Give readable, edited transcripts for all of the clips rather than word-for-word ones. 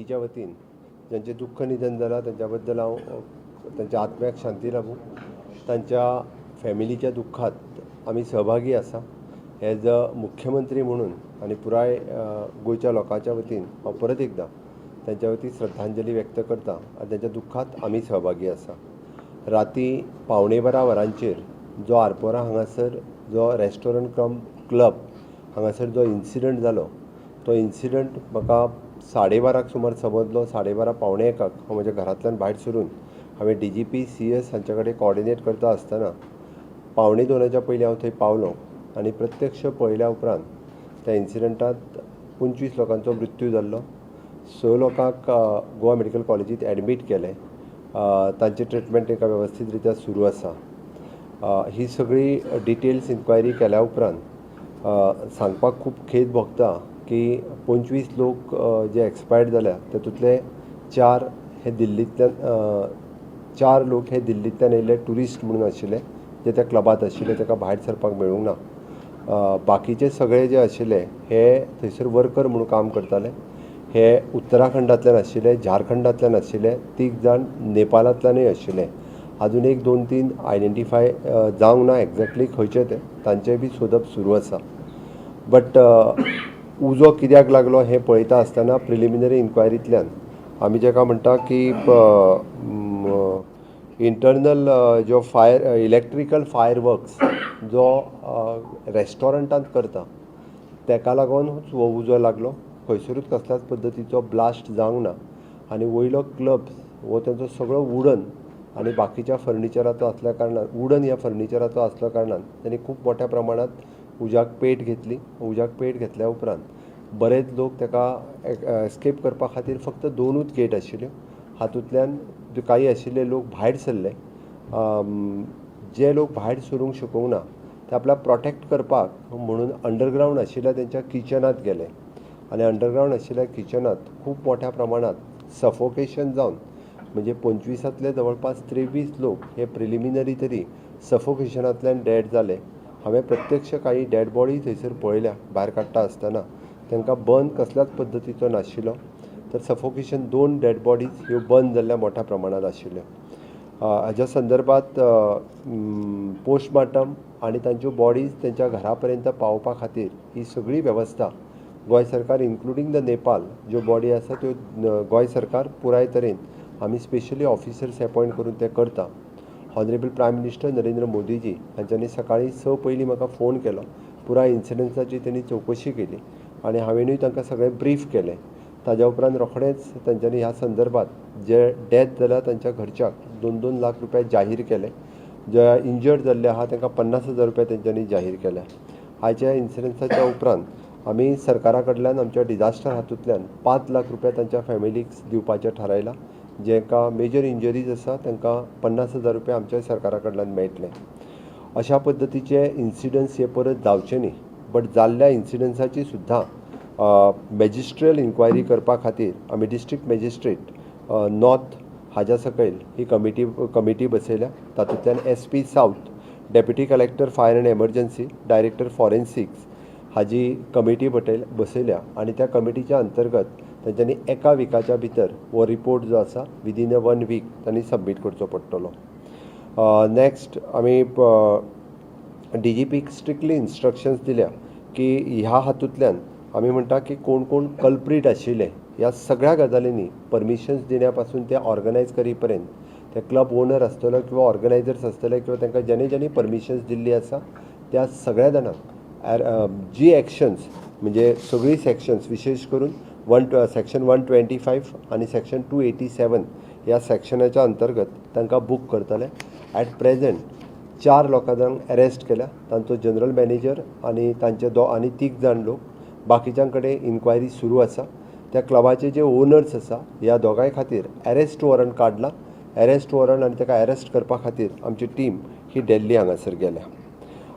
फॅमिलीच्या वतीन ज्यांचे दुःख निधन जालां त्यांच्या बद्दल हांव त्यांच्या आत्म्याक शांती लाभूं. तांच्या फॅमिलीच्या दुःखात आमी सहभागी आसा. एज अ मुख्यमंत्री म्हणून आनी पुराय गोंयच्या लोकांच्या वतीन हांव परत एकदां त्यांच्या वतीन श्रद्धांजली व्यक्त करता आनी त्यांच्या दुःखात आमी सहभागी आसा. राती 11:15 वरांचेर जो आरपोरा हांगासर जो रेस्टॉरंट कम क्लब हांगासर जो इन्सिडंट जालो तो इन्सिडंट म्हाका 12:30 सुमार समजलो. 12:30 पावणे 1 हांव म्हज्या घरांतल्यान भायर सरून हांवें DGP CS हांचे कडेन कॉर्डिनेट करता आसतना 1:45 पयलीं हांव थंय पावलो आनी प्रत्यक्ष पळयल्या उपरांत त्या इन्सिडंटांत 25 लोकांचो मृत्यू जाल्लो. 6 लोकांक गोवा मेडिकल कॉलेजींत एडमीट केले. तांची ट्रिटमेंट एका वेवस्थीत रित्या सुरू आसा. ही सगळी डिटेल्स इन्क्वायरी केल्या उपरांत सांगपाक खूब खेद भोगता की 25 लोक जे एक्सपायर्ड जाल्या तातूंतले 4 लोक हे दिल्लींतल्यान येयल्ले ट्युरिस्ट म्हणून आशिल्ले जे त्या क्लबांत आशिल्ले, ताका भायर सरपाक मेळूंक ना. बाकीचे सगळे जे आशिल्ले हे थंयसर वर्कर म्हणून काम करताले. हे उत्तराखंडांतल्यान आशिल्ले, झारखंडांतल्यान आशिल्ले, 3 जाण नेपाळांतल्यानूय आशिल्ले. अजून 1 2 3 आयडेंटिफाय जावंक ना एक्झॅक्टली खंयचे ते, तांचेय बी सोदप सुरू आसा. बट उजो कित्याक लागलो हें पळयता आसतना प्रिलिमिनरी इन्क्वायरींतल्यान आमी जेका म्हणटा की इंटरनल जो इलेक्ट्रिकल फायर वर्क्स जो रेस्टॉरंटांत करता तेका लागून हो उजो लागलो. खंयसरूच कसल्याच पद्दतीचो ब्लास्ट जावंक ना आनी वयलो क्लब हो तांचो सगळो वुडन आनी बाकीच्या फर्निचराचो आसल्या कारणान वुडन ह्या फर्निचराचो आसल्या कारणान तांणी खूब मोठ्या प्रमाणांत उज्याक पेट घेतली. उज्याक पेट घेतल्या उपरांत बरेच लोक ताका एस्केप करपा खातीर फक्त 2च गेट आशिल्ल्यो. हातूंतल्यान काही आशिल्ले लोक भायर सरले. जे लोक भायर सरूंक शकूंक ना ते आपल्याक प्रोटेक्ट करपाक म्हणून अंडरग्रावंड आशिल्ल्या तेंच्या किचनांत गेले आनी अंडरग्रावंड आशिल्ल्या किचनांत खूब मोठ्या प्रमाणांत सफोकेशन जावन म्हणजे 25तले जवळपास 23 लोक हे प्रिलिमिनरी तरी सफोकेशनांतल्यान डेड जाले. हांवें प्रत्यक्ष काही डेड बॉडी थंयसर पळयल्या भायर काडटा आसतना. तांकां बर्न कसल्याच पद्दतीचो नाशिल्लो. तर सफोकेशन 2 डेड बॉडीज ह्यो बर्न जाल्ल्या मोठ्या प्रमाणांत आशिल्ल्यो. हाज्या संदर्भांत पोस्टमार्टम आनी तांच्यो बॉडीज तेंच्या घरा पर्यंत पावोवपा खातीर ही सगळी वेवस्था गोंय सरकार इन्क्लुडींग द नेपाल ज्यो बॉडी आसा त्यो गोंय सरकार पुराय तरेन आमी स्पेशली ऑफिसर्स अपॉयंट करून ते करता. Honourable prime minister Narendra Modiji हांच्यांनी सकाळीं 6 पयलीं म्हाका फोन केलो. पुराय इन्सिडंट्साची त्यांनी चवकशी केली आनी हांवेनूय तांकां सगळें ब्रीफ केलें. ताज्या उपरांत रोखडेंच तांच्यांनी ह्या संदर्भात जे डेथ जाल्या तांच्या घरच्याक 2-2 लाख रुपया जाहीर केले. जे इंजर्ड जाल्ले आहा तांकां 50,000 रुपया तेंच्यांनी जाहीर केल्या. आयच्या इन्सिडंट्साच्या उपरांत आमी सरकारा कडल्यान आमच्या डिजास्टर हातूंतल्यान 5 लाख रुपया तांच्या फॅमिलीक दिवपाचें थारायलां. जेका मेजर इंजरीज आसा तांकां 50,000 रुपया आमच्या सरकारा कडल्यान मेळटले. अशा पद्दतीचे इन्सिडंट्स हे परत जावचे न्ही. बट जाल्ल्या इन्सिडंट्साची सुद्दां मॅजिस्ट्रियल इन्क्वायरी करपा खातीर आमी डिस्ट्रिक्ट मॅजिस्ट्रेट नॉर्थ हाज्या सकयल ही कमिटी बसयल्या. तातूंतल्यान SP south, deputy collector fire and emergency, director forensics हाजी कमिटी बसयल्या आनी त्या कमिटीच्या अंतर्गत तांच्यांनी 1 विकाच्या भितर हो रिपोर्ट जो आसा विदीन 1 वीक तांणी सबमीट करचो पडटलो. नेक्स्ट आमी DGPक स्ट्रिक्टली इन्स्ट्रक्शन्स दिल्या की ह्या हातूंतल्यान आमी म्हणटा की कोण कोण कल्प्रीट आशिल्ले ह्या सगळ्या गजालींनी परमिशन्स दिल्या पासून ते ऑर्गनायज करी पर्यंत ते क्लब ओनर आसतलो किंवा ऑर्गनायझर्स आसतले किंवा तांकां जेणे परमिशन्स दिल्ली आसा त्या सगळ्या जाणांक जी एक्शन्स म्हणजे सगळी सेक्शन्स विशेश करून सेक्शन 125 आनी सेक्शन 287 ह्या सेक्शनाच्या अंतर्गत तांकां बूक करतले. ॲट प्रेझेंट 4 लोकांक अरेस्ट केल्या. तांचो जनरल मॅनेजर आनी तांचे 3 जाण लोक. बाकीच्यां कडेन इन्क्वायरी सुरू आसा. त्या क्लबाचे जे ओनर्स आसा ह्या दोगांय खातीर अरेस्ट वॉरंट काडला. अरेस्ट वॉरंट आनी ताका अरेस्ट करपा खातीर आमची टीम ही दिल्ली हांगासर गेल्या.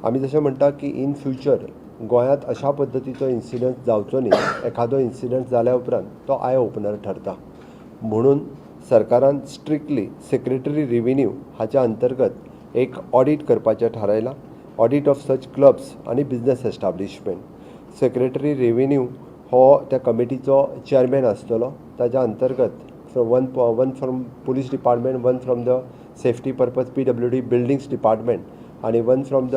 आमी जशें म्हणटा की इन फ्युचर गोंयांत अशा पद्दतीचो इन्सिडंट जावचो न्ही. एखादो इन्सिडंट जाल्या उपरांत तो आय ओपनर ठरता. म्हणून सरकारान स्ट्रिक्टली सेक्रेटरी रेव्हेन्यू हाच्या अंतर्गत एक ऑडिट करपाचें थारायलां. ऑडिट ऑफ सच क्लब्स आनी बिझनेस एस्टाब्लिशमेंट. सेक्रेटरी रेव्हेन्यू हो त्या कमिटीचो चेअरमॅन आसतलो ताच्या अंतर्गत one from police department, one from the safety purpose PWD buildings department आणि one from the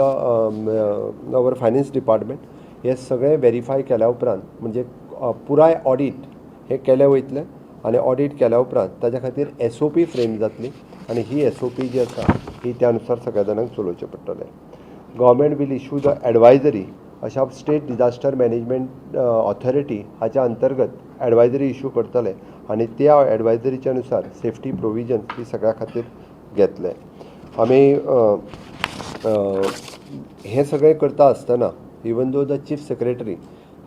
our finance department हे सगळे व्हेरीफाय केल्या उपरांत म्हणजे पुराय ऑडिट हे केले वयतले आणि ऑडिट केल्या उपरांत ताच्या खातीर SOP फ्रेम जातली आणि ही SOP जी आसा ही त्या अनुसार सगळ्या जाणांक चलोवचें पडटलें. Government will issue the advisory अशा स्टेट डिजास्टर मॅनेजमेंट ऑथॉरिटी हाच्या अंतर्गत एडवायजरी इश्यू करतले आणि त्या एडवायजरीच्या अनुसार सेफ्टी प्रोविजन्स ही सगळ्या खातीर घेतले. आमी हे सगळें करता आसतना even though the chief secretary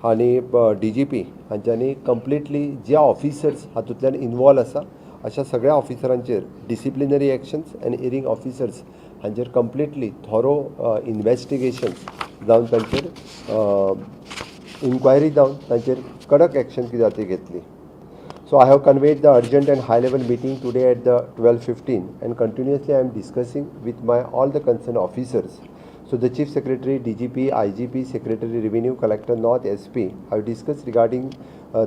आणि DGP हांच्यांनी कंप्लिटली जे ऑफिसर्स हातूंतल्यान इनवॉल्व आसा अशा सगळ्या ऑफिसरांचेर डिसिप्लिनरी एक्शन्स आनी हियरिंग ऑफिसर्स हांचेर कंप्लिटली थॉरो इन्वेस्टिगेशन जावन तांचेर इन्क्वायरी जावन तांचेर कडक एक्शन कितें जाता ती घेतली. So I have conveyed the urgent and high-level meeting today at the 12:15 and continuously I am discussing with all the concerned officers. So the Chief Secretary, DGP, IGP, Secretary Revenue, Collector North, SP have discussed regarding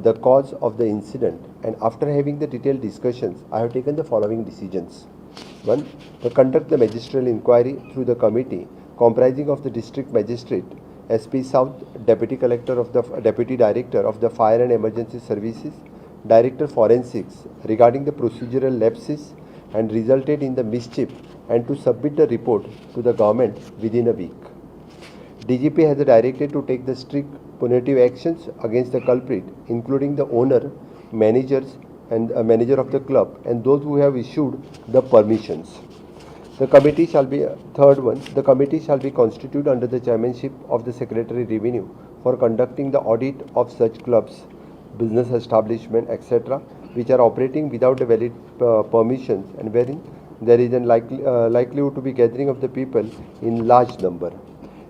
the cause of the incident, and after having the detailed discussions, I have taken the following decisions. 1. To conduct the magisterial inquiry through the committee comprising of the District Magistrate, SP South, Deputy Collector of the Deputy Director of the Fire and Emergency Services, Director Forensics regarding the procedural lapses and resulted in the mischief, and to submit the report to the government within a week. DGP has directed to take the strict punitive actions against the culprit, including the owner, managers and manager of the club and those who have issued the permissions. The committee shall be the committee shall be constituted under the chairmanship of the Secretary Revenue for conducting the audit of such clubs, business establishment, etc., which are operating without the valid permissions and wherein there is a likelihood to be gathering of the people in large number.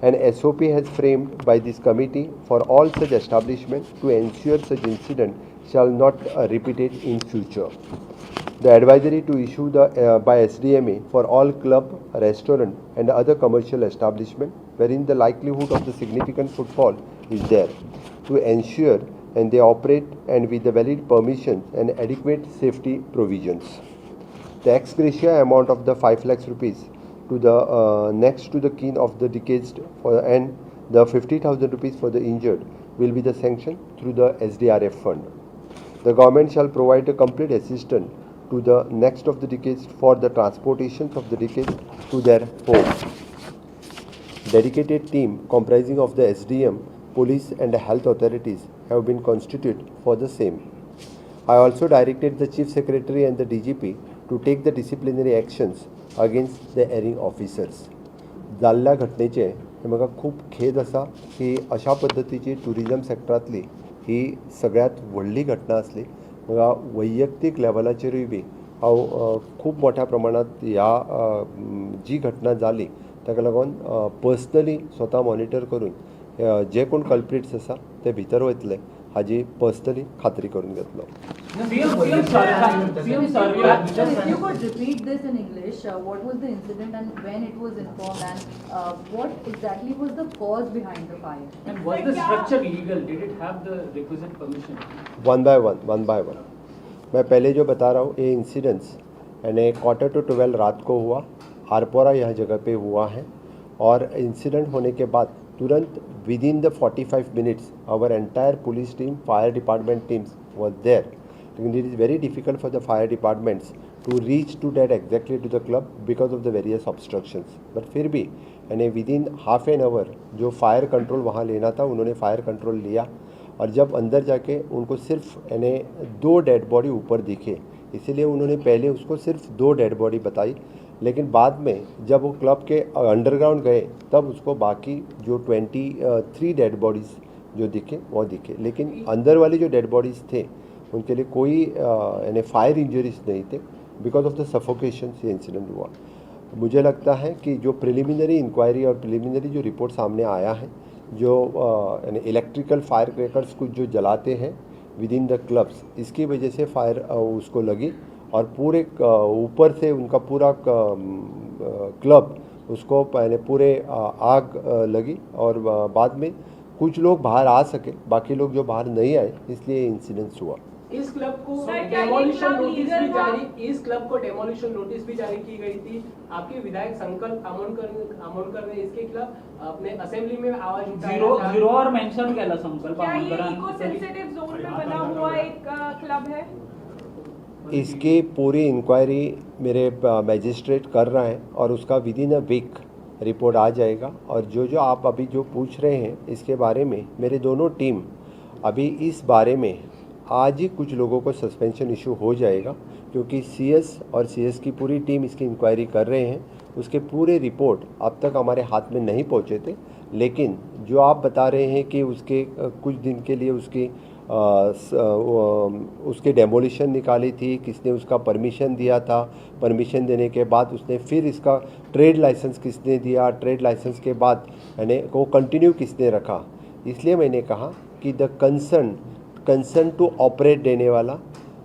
An SOP has framed by this committee for all such establishments to ensure such incident shall not repeat it in future. The advisory to issue by SDMA for all club, restaurant and other commercial establishment wherein the likelihood of the significant footfall is there to ensure and they operate and with the valid permissions and adequate safety provisions. The ex gratia amount of the 5 lakhs rupees to the next to the kin of the deceased and the 50,000 rupees for the injured will be the sanction through the SDRF fund. The government shall provide a complete assistance to the next of the deceased for the transportation of the deceased to their home. Dedicated team comprising of the SDM, police and health authorities have been constituted for the same. I also directed the Chief Secretary and the DGP to take the disciplinary actions against the erring officers. जाल्ल्या घटनेचे हे म्हाका खूब खेद आसा की अशा पद्दतीची tourism सेक्टरांतली ही सगळ्यात व्हडली घटना आसली. म्हाका वैयक्तीक लेवलाचेरूय बी हांव खूब मोठ्या प्रमाणात ह्या जी घटना जाली ताका लागून पर्सनली स्वता मॉनिटर करून जे कोण कल्प्रिट्स आसा ते भितर वयतले हाजी पर्सनली खात्री करून घेतलो. If you could repeat this in English, what was the incident and when it was informed and what exactly was the cause behind the fire? And was the structure legal? Did it have the requisite permission? One by one. मैं पहले जो बता रहा हूँ ये incidents यानी 11:45 रात को हुआ, आरपोरा यह जगह पे हुआ है और इंसिडेंट होने के बाद तुरंत within the 45 minutes our entire police team, fire department teams was there. It is very difficult for the fire departments to reach to that exactly to the club because of the various obstructions. But फिर भी यानी within half an hour जो fire control वहाँ लेना था उन्होंने fire control लिया और जब अंदर जाके उनको सिर्फ यानी 2 डेड बॉडी ऊपर दिखे, इसीलिए उन्होंने पहले उसको सिर्फ 2 डेड बॉडी बताई, लेकिन बाद में जब वो क्लब के अंडरग्राउंड गए तब उसको बाकी जो 23 डेड बॉडीज़ जो दिखे वो दिखे, लेकिन अंदर वाले जो डेड बॉडीज़ थे उनके लिए कोई यानी फायर इंजरीज नहीं थे. Because of the suffocation say incident हुआ. मुझे लगता है कि जो प्रिलिमिनरी इंक्वायरी और प्रिलिमिनरी जो रिपोर्ट सामने आया है, जो यानी इलेक्ट्रिकल फायर क्रैकर्स कुछ जो जलाते हैं विद इन द क्लब्स, इसकी वजह से फायर उसको लगी और पूरे ऊपर से उनका पूरा क्लब उसको पहले पूरे आग लगी और बाद में कुछ लोग बाहर आ सके, बाकी लोग जो बाहर नहीं आए इसलिए इंसिडेंस हुआ. इस क्लब को सर, क्या ये डेमोलिशन क्लब नोटिस लीगल भी था? जारी इस क्लब को डेमोलिशन नोटिस भी जारी की गई थी। आपके विधायक संकल्प आमोणकर ने इसके खिलाफ अपने असेंबली में आवाज उठाया था। झिरो और मेंशन केला संकल्प क्या ये आमोणकरांनी इको तरी सेंसिटिव जोन में बना हुआ एक क्लब है? इसकी पूरी इंक्वायरी मेरे मैजिस्ट्रेट कर रहा है और उसका within a week report आ जाएगा। और जो आप अभी जो पूछ रहे हैं इसके बारे में मेरे दोनों टीम अभी इस बारे में आज ही कुछ लोगों को सस्पेंशन इशू हो जाएगा, क्योंकि सीएस और सीएस की पूरी टीम इसकी इंक्वायरी कर रहे हैं। उसके पूरे रिपोर्ट अब तक हमारे हाथ में नहीं पहुंचे थे, लेकिन जो आप बता रहे हैं कि उसके कुछ दिन के लिए उसके डेमोलिशन निकाली थी, किसने उसका परमिशन दिया था, परमिशन देने के बाद उसने फिर इसका ट्रेड लाइसेंस किसने दिया, ट्रेड लाइसेंस के बाद यानी वो कंटिन्यू किसने रखा। इसलिए मैंने कहा कि द कंसर्न टू ऑपरेट देने वाला,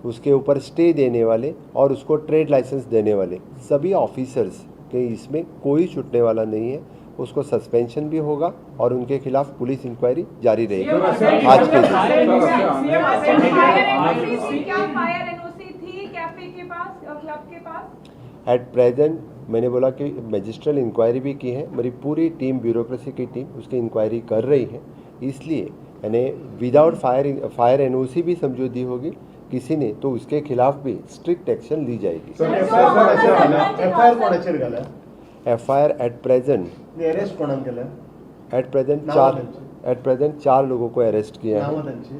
उसके ऊपर स्टे देने वाले और उसको ट्रेड लाइसेंस देने वाले सभी ऑफिसर्स के इसमें कोई छूटने वाला नहीं है। उसको सस्पेंशन भी होगा और उनके खिलाफ पुलिस इंक्वायरी जारी रहेगी। आज के दिन क्या फायर एनओसी थी कैफे के पास, क्लब के पास? एट प्रेजेंट मैंने बोला कि मैजिस्ट्रल इंक्वायरी भी की है, मेरी पूरी टीम ब्यूरोक्रेसी की टीम उसकी इंक्वायरी कर रही है। इसलिए यानी विदाउट फायर एनओसी भी समझो दी होगी किसी ने तो उसके खिलाफ भी स्ट्रिक्ट एक्शन ली जाएगी। एफआयआर कोणाचेर घाला? एफआईआर एट प्रेजेंट अरेस्ट कोणाक केला? एट प्रेजेंट नाव चार लोगों को अरेस्ट किया है। नाव त्यांची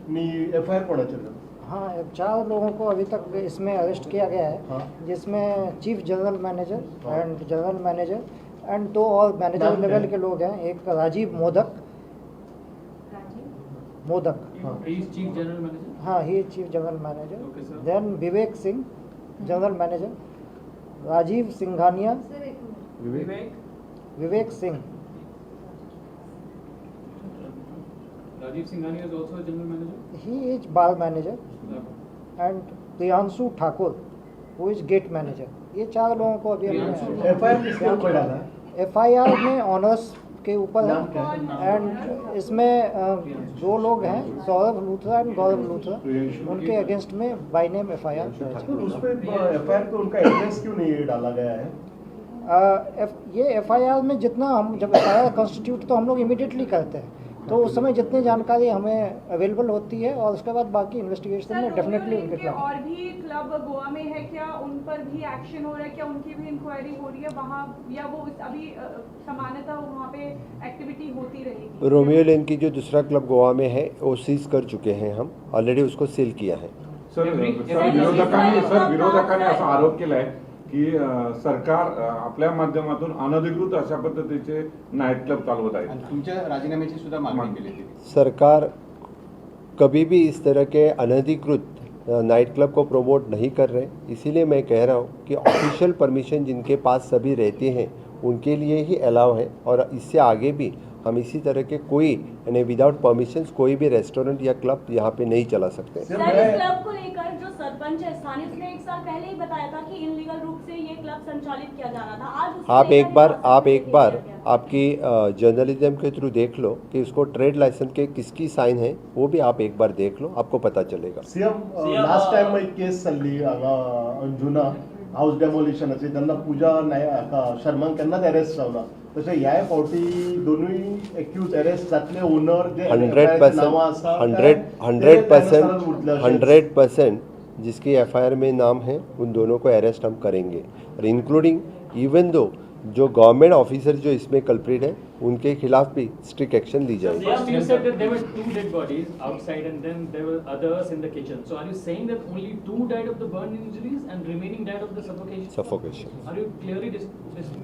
नी एफआयआर कोणाचेर घाला? हाँ, 4 लोगों को अभी तक इसमें अरेस्ट किया गया है, हाँ। जिसमें चीफ जनरल मैनेजर हाँ। एंड जनरल मैनेजर एंड 2 और मैनेजर नाम क्या लेवल है? के लोग हैं। एक Rajeev Modak, chief general manager. हाँ, ही chief general manager. Okay, sir. Then Vivek Singh general manager, Rajeev Singhania, Vivek Singh, Rajeev Singhani is also a general manager. He is bar manager and Priyanshu Thakur who is gate manager. ये 4 लोगों को अभी हमने एफआईआर किसके ऊपर डाला? एफआईआर में ऑनर्स के ऊपर नाम क्या है एंड इसमें 2 लोग हैं, सौरभ लूथरा एंड गौरव लूथरा, उनके अगेंस्ट में बाय नेम एफआईआर तो उस पे एफआईआर पे उनका एड्रेस क्यों नहीं डाला गया है? ये एफआईआर में जितना हम जब एफआईआर कॉन्स्टिट्यूट तो हम लोग इमीडिएटली करते हैं, तो उस समय जितनी जानकारी हमें अवेलेबल होती है और उसके बाद बाकी इन्वेस्टिगेशन में डेफिनेटली उनके खिलाफ। और भी क्लब गोवा में है क्या, उन पर भी एक्शन हो रहा है क्या, उनकी भी इंक्वायरी हो रही है वहाँ, या वो अभी सामान्यतः वहाँ पे एक्टिविटी होती रहेगी? रोमियो लेन की जो दूसरा क्लब गोवा में है वो सीज कर चुके हैं, हम ऑलरेडी उसको सील किया है। विरोधकांनी असा आरोप केलाय की सरकार आपल्या माध्यमातून अनधिकृत अशा पद्धतीचे नाईट क्लब चालवत आहे। तुमच्या राजीनाम्याची सुद्धा मागणी केली होती। सरकार कभी भी इस तरह के अनधिकृत नाइट क्लब को प्रमोट नहीं कर रहे, इसीलिए मैं कह रहा हूँ कि ऑफिशियल परमिशन जिनके पास सभी रहते हैं उनके लिए ही अलाउ है, और इससे आगे भी हम इसी तरह के कोई यानी विदाउट परमिशंस कोई भी रेस्टोरेंट या क्लब यहाँ पे नहीं चला सकते। सर, इस क्लब को लेकर जो सरपंच है स्थानीय, उसने 1 साल पहले ही बताया था कि इनलीगल रूप से ये क्लब संचालित किया जा रहा था। आज उसको आप लेकर एक बार आपकी जर्नलिज्म के थ्रू देख लो कि उसको ट्रेड लाइसेंस के किसकी साइन है, वो भी आप एक बार देख लो, आपको पता चलेगा। सीएम लास्ट टाइम एक केस चल्ली हांगा अंजुना हाऊस डेमोलिशनाची, त्यांना पूजा शर्मान केन्नाच अरेस्ट जावना, तशें ह्या फावटी दोनूय एक्यूज अरेस्ट जातले ओनर जे 100% जिसकी एफआईआर में नाम है उन दोनों को अरेस्ट हम करेंगे, और इंक्लूडिंग इवन दो जो गवर्नमेंट ऑफिसर जो इसमें कल्प्रिट है उनके खिलाफ भी स्ट्रिक्ट एक्शन ली जाएगी। First you said that there were 2 dead bodies outside and then there were others in the kitchen. So are you saying that only 2 died of the burn injuries and remaining died of the suffocation? Suffocation Are you clearly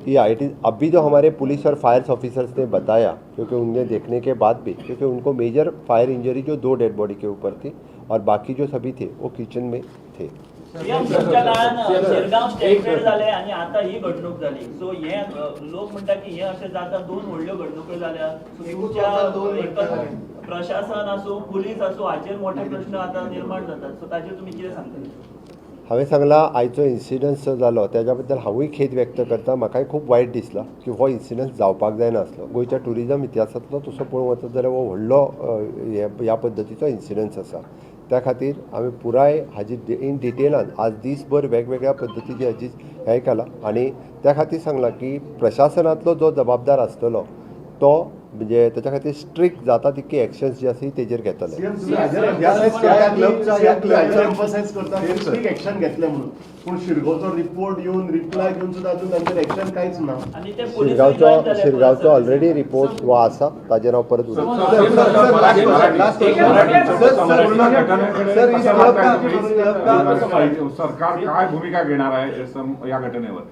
या it is अभी जो हमारे police और fire officers ने बताया, क्योंकि उन्हें देखने के बाद भी, क्योंकि उनको मेजर फायर इंजरी जो 2 डेड बॉडी के ऊपर थी और बाकी जो सभी थे वो किचन में थे। तुमच्या काळात शिरगांव स्टेटमेंट झाले आणि आता ही घडणूक झाली, सो हे लोक म्हणतात की हे असे जाता 2 व्हडल्यो घडणुको जाल्या, तुमच्या प्रशासन असो पुलीस असो हाचेर मोठे प्रश्न आता निर्माण जातात, सो ताचेर तुम्ही कितें सांगता? हांवें सांगलां आयचो इन्सिडन्स जो जालो त्याच्या बद्दल हांवूय खेद व्यक्त करता। म्हाकाय खूब वायट दिसला की हो इन्सिडन्स जावपाक जायनासलो। गोंयच्या टुरिजम इतिहासांतलो तसो पळोवंक वचत जाल्यार हो व्हडलो ह्या पद्दतीचो इन्सिडन्स आसा। त्या खातीर आमी पुराय हाजी इन डिटेलान आज दीसभर वेगवेगळ्या पद्दतीची हाजी हें केलां आनी त्या खातीर सांगलां की प्रशासनातलो जो जबाबदार आसतलो तो म्हणजे त्याच्या खातीर स्ट्रिक्ट जाता तितकी एक्शन्स जी आसा ती तेजेर घेतले एम्फसायज करता स्ट्रिक्ट एक्शन घेतले म्हणून पूण शिरगांवचो रिपोर्ट येवन रिप्लाय घेवन सुद्दां अजून तांचेर एक्शन कांयच ना आणि ते पोलिसांनी join झाले शिरगांवचो परत. ऑलरेडी रिपोर्ट वो आसा ताजेर हांव परत उलयतां. सरकार काय भूमिका घेणार आहे या घटनेवर?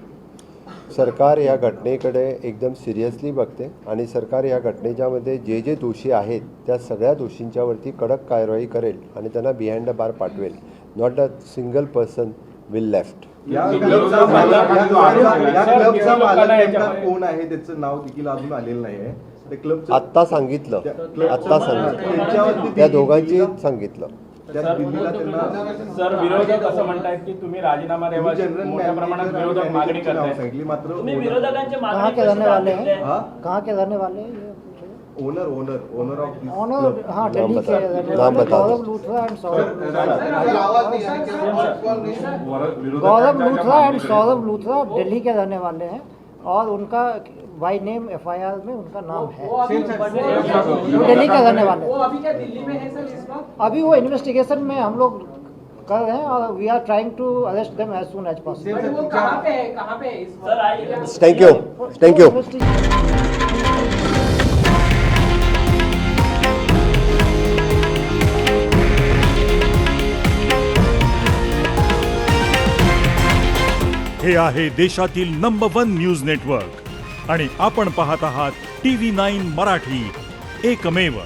सरकार या घटनेकडे एकदम सिरियसली बघते आणि सरकार या घटनेच्यामध्ये जे जे दोषी आहेत त्या सगळ्या दोषींच्यावरती कडक कारवाई करेल आणि त्यांना बिहाइंड द बार पाठवेल. Not a single person will left. कोण आहे त्याचं नाव देखील अजून आलेलं नाहीये. आत्ता सांगितलं त्या दोघांची सांगितलं. सर विरोधक असं म्हणतायत की तुम्ही राजीनामा द्यावा मोठ्या प्रमाणात विरोधक मागणी करतायत. तुम्ही विरोधकांचे कहाँ मागणी के रहने वाले हैं हाँ? कहाँ के रहने वाले हैं ये ओनर ऑफ ऑनर हाँ नाम दिल्ली के बता- रहने नाम वाले बता दो. गौरव लूथरा एंड सौरभ विरोधकांच्या गौरव लूथरा ज्या एंड सौरभ लूथरा दिल्ली के रहने वाले हैं और उनका बाई नेम FIR में उनका नाम है. वो अभी वो दिल्ली के रहने वाले वो हैं. अभी क्या दिल्ली में है सर इस वक्त? अभी वो इन्वेस्टिगेशन में हम लोग कर रहे हैं और we are trying to arrest them as soon as possible. But वो कहाँ पे है इस वक्त? Sir I thank you. हे आहे देशातील नंबर 1 न्यूज नेटवर्क आणि आपण पाहत आहात TV9 मराठी, एकमेव.